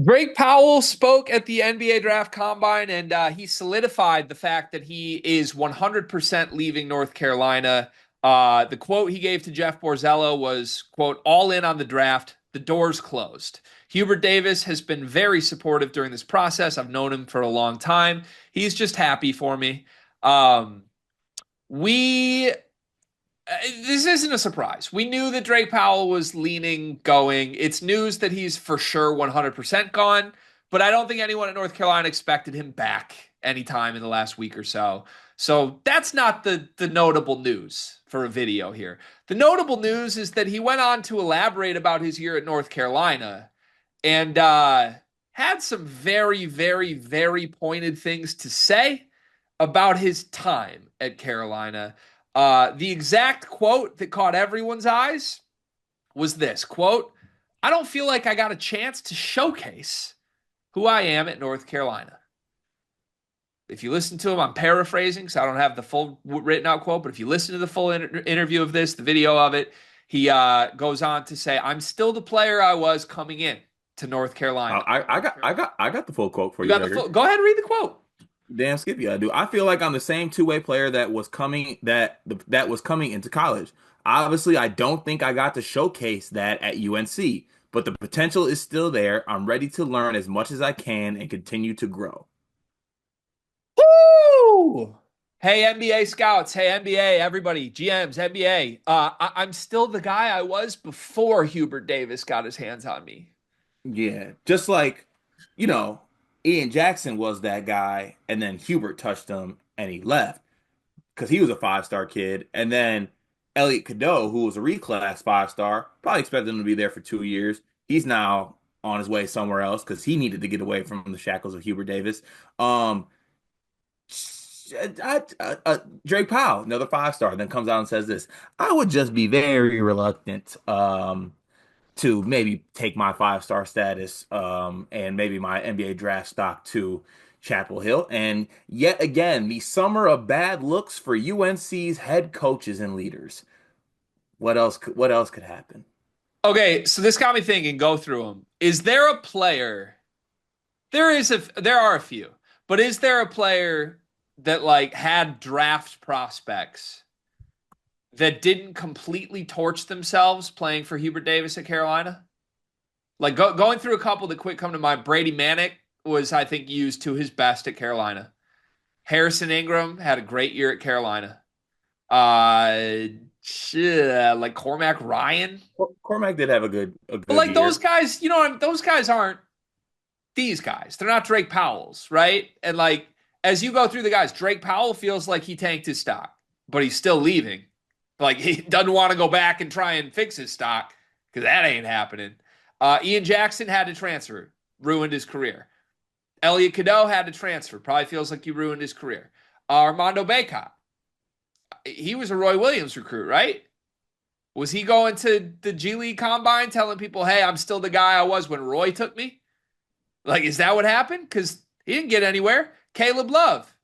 Drake Powell spoke at the NBA Draft Combine, and he solidified the fact that he is 100% leaving North Carolina. The quote he gave to Jeff Borzello was, quote, all in on the draft, the doors closed. Hubert Davis has been very supportive during this process. I've known him for a long time. He's just happy for me. Um, we this isn't a surprise. We knew that Drake Powell was leaning going. It's news that he's for sure 100% gone, but I don't think anyone at North Carolina expected him back anytime in the last week or so. So that's not the notable news for a video here. The notable news is that he went on to elaborate about his year at North Carolina and had some very, very, very pointed things to say about his time at Carolina. The exact quote that caught everyone's eyes was this quote, I don't feel like I got a chance to showcase who I am at North Carolina. If you listen to him, I'm paraphrasing, so I don't have the full written out quote, but if you listen to the full interview of this, the video of it, he goes on to say, I'm still the player I was coming in to North Carolina. I got the full quote for You you, got the Gregor. full, go ahead and read the quote. Damn Skippy, I do. I feel like I'm the same two-way player that was coming into college. Obviously, I don't think I got to showcase that at UNC, but the potential is still there. I'm ready to learn as much as I can and continue to grow. Woo! Hey, NBA scouts. Hey, NBA, everybody, GMs, NBA. I'm still the guy I was before Hubert Davis got his hands on me. Yeah, just like, you know, Ian Jackson was that guy, and then Hubert touched him and he left because he was a five-star kid. And then Elliot Cadeau, who was a reclass five-star, probably expected him to be there for 2 years. He's now on his way somewhere else because he needed to get away from the shackles of Hubert Davis. Um, Drake Powell, another five-star, then comes out and says this. I would just be very reluctant. To maybe take my five-star status and maybe my NBA draft stock to Chapel Hill. And yet again, the summer of bad looks for UNC's head coaches and leaders. What else could happen? Okay, so this got me thinking. Go through them. Is there a player? There are a few, but is there a player that like had draft prospects that didn't completely torch themselves playing for Hubert Davis at Carolina? Like going through a couple that quick come to mind. Brady Manick was, I think, used to his best at Carolina. Harrison Ingram had a great year at Carolina. Uh, like Cormac Ryan, Cormac did have a but good like those year. guys, those guys aren't these guys. They're not Drake Powell's, right? And like as you go through the guys, Drake Powell feels like he tanked his stock, but he's still leaving. Like he doesn't want to go back and try and fix his stock because that ain't happening. Ian Jackson had to transfer, ruined his career. Elliot Cadeau had to transfer, probably feels like he ruined his career. Armando Bacot, he was a Roy Williams recruit, right? Was he going to the G League Combine telling people, "Hey, I'm still the guy I was when Roy took me"? Like, is that what happened? Because he didn't get anywhere. Caleb Love,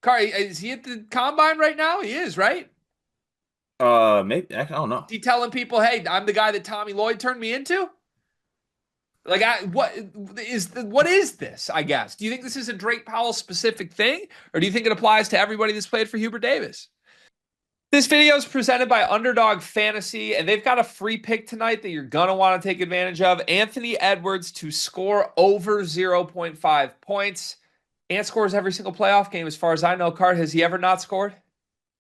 is he at the Combine right now? He is, right? Maybe I don't Is know. he telling people, "Hey, I'm the guy that Tommy Lloyd turned me into"? Like, what is this? I guess. Do you think this is a Drake Powell specific thing, or do you think it applies to everybody that's played for Hubert Davis? This video is presented by Underdog Fantasy, and they've got a free pick tonight that you're going to want to take advantage of. Anthony Edwards to score over 0.5 points. Ant scores every single playoff game, as far as I know. Card, has he ever not scored?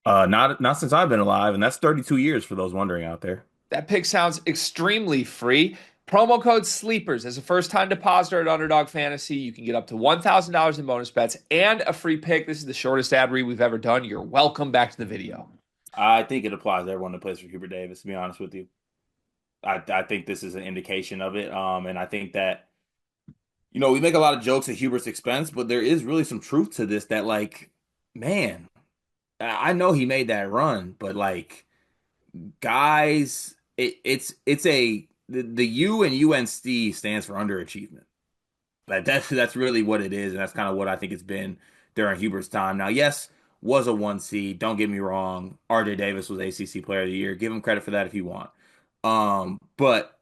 Not since I've been alive, and that's 32 years for those wondering out there. That pick sounds extremely free. Promo code SLEEPERS as a first time depositor at Underdog Fantasy. You can get up to $1,000 in bonus bets and a free pick. This is the shortest ad read we've ever done. You're welcome back to the video. I think it applies to everyone that plays for Hubert Davis, to be honest with you. I think this is an indication of it. And I think that, we make a lot of jokes at Hubert's expense, but there is really some truth to this that, like, man, I know he made that run, but like, guys, it's the U and UNC stands for underachievement. Like that's really what it is, and that's kind of what I think it's been during Hubert's time. Now, yes, was a one seed. Don't get me wrong. RJ Davis was ACC Player of the Year. Give him credit for that if you want. But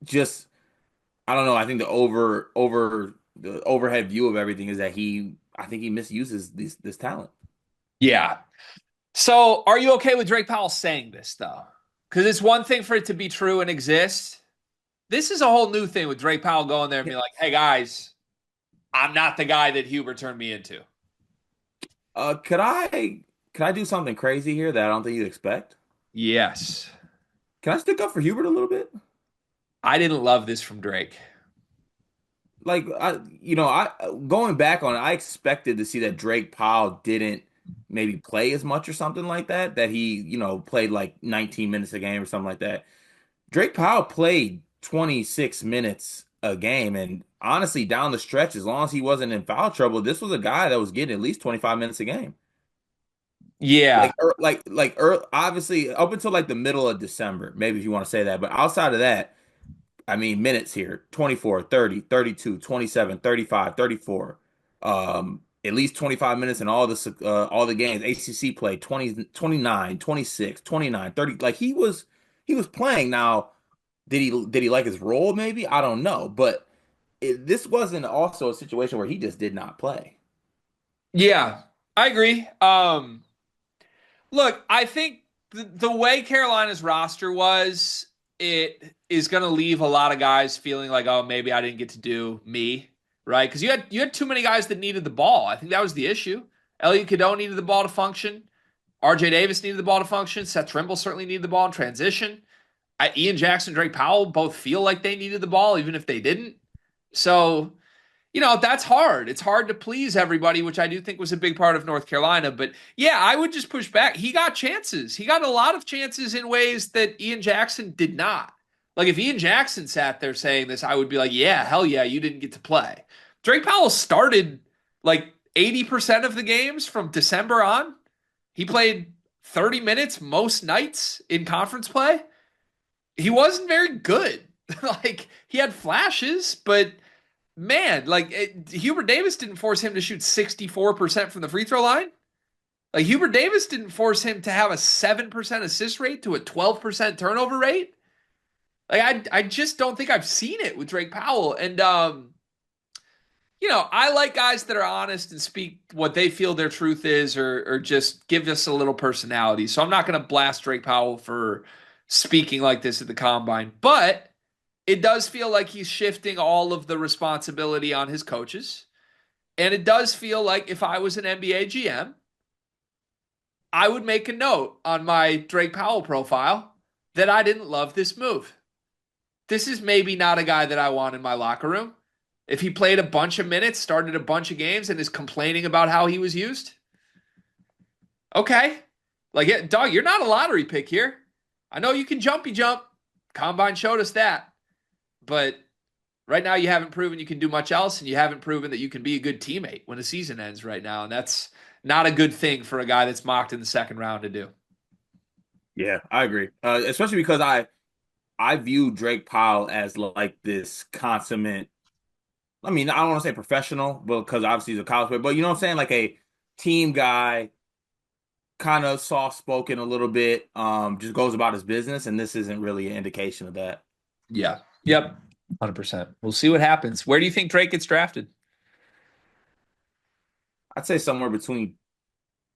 just I don't know. I think the overhead view of everything is that I think he misuses this talent. Yeah. So are you okay with Drake Powell saying this though? Because it's one thing for it to be true and exist. This is a whole new thing with Drake Powell going there and being like, "Hey guys, I'm not the guy that Huber turned me into." Could I do something crazy here that I don't think you'd expect? Yes. Can I stick up for Hubert a little bit? I didn't love this from Drake. Like I going back on it, I expected to see that Drake Powell didn't maybe play as much or something like that, that he, played like 19 minutes a game or something like that. Drake Powell played 26 minutes a game, and honestly, down the stretch, as long as he wasn't in foul trouble, this was a guy that was getting at least 25 minutes a game. Yeah. Obviously up until like the middle of December, maybe if you want to say that, but outside of that, I mean, minutes here 24, 30, 32, 27, 35, 34. At least 25 minutes in all the games. ACC played 20, 29, 26, 29, 30. Like he was playing. Now, did he like his role? Maybe I don't know, but this wasn't also a situation where he just did not play. Yeah. I agree. Look, I think the way Carolina's roster was, it is going to leave a lot of guys feeling like, oh, maybe I didn't get to do me, right? Because you had too many guys that needed the ball. I think that was the issue. Elliot Cadeau needed the ball to function. R.J. Davis needed the ball to function. Seth Trimble certainly needed the ball in transition. Ian Jackson, Drake Powell both feel like they needed the ball, even if they didn't. So that's hard. It's hard to please everybody, which I do think was a big part of North Carolina. But yeah, I would just push back. He got chances. He got a lot of chances in ways that Ian Jackson did not. Like if Ian Jackson sat there saying this, I would be like, yeah, hell yeah, you didn't get to play. Drake Powell started like 80% of the games from December on. He played 30 minutes most nights in conference play. He wasn't very good. Like he had flashes, but man, like Hubert Davis didn't force him to shoot 64% from the free throw line. Like Hubert Davis didn't force him to have a 7% assist rate to a 12% turnover rate. Like I just don't think I've seen it with Drake Powell. And I like guys that are honest and speak what they feel their truth is, or just give us a little personality. So I'm not going to blast Drake Powell for speaking like this at the combine, but it does feel like he's shifting all of the responsibility on his coaches. And it does feel like if I was an NBA GM, I would make a note on my Drake Powell profile that I didn't love this move. This is maybe not a guy that I want in my locker room. If he played a bunch of minutes, started a bunch of games, and is complaining about how he was used, okay. Like, yeah, dog, you're not a lottery pick here. I know you can jumpy jump. Combine showed us that. But right now, you haven't proven you can do much else, and you haven't proven that you can be a good teammate when the season ends right now. And that's not a good thing for a guy that's mocked in the second round to do. Yeah, I agree. Especially because I view Drake Powell as like this consummate. I mean, I don't want to say professional, but because obviously he's a college player, but you know what I'm saying? Like a team guy, kind of soft spoken a little bit, just goes about his business, and this isn't really an indication of that. Yeah. Yep. 100%. We'll see what happens. Where do you think Drake gets drafted? I'd say somewhere between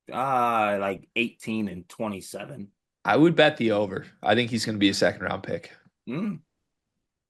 like 18 and 27. I would bet the over. I think he's going to be a second round pick. Mm.